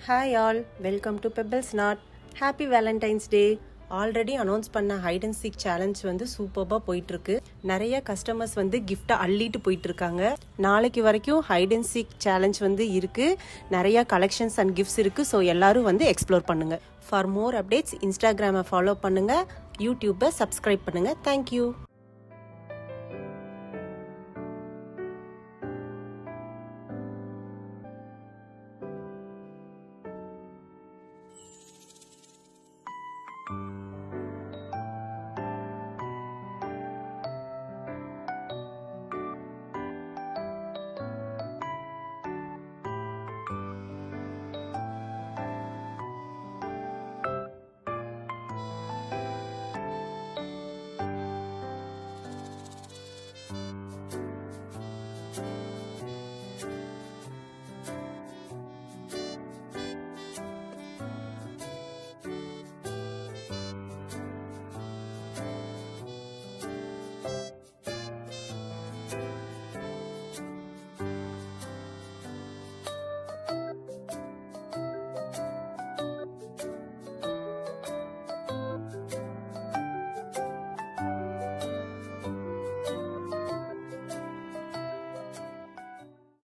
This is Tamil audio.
Hi all, welcome to pebbles not. Happy Valentine's day. Already announce பண்ண ஹைட் அண்ட் சீக் சேலஞ்ச் வந்து சூப்பராக போயிட்டுருக்கு. நிறைய கஸ்டமர்ஸ் வந்து கிஃப்ட்டை அள்ளிட்டு போயிட்டுருக்காங்க. நாளைக்கு வரைக்கும் ஹைட் அண்ட் சீக் சேலஞ்ச் வந்து இருக்குது. நிறைய கலெக்ஷன்ஸ் அண்ட் கிஃப்ட்ஸ் இருக்குது. ஸோ எல்லாரும் வந்து எக்ஸ்ப்ளோர் பண்ணுங்கள். ஃபார் மோர் அப்டேட்ஸ் இன்ஸ்டாகிராமை ஃபாலோ பண்ணுங்கள், யூடியூப்பை சப்ஸ்கிரைப் பண்ணுங்கள். தேங்க்யூ.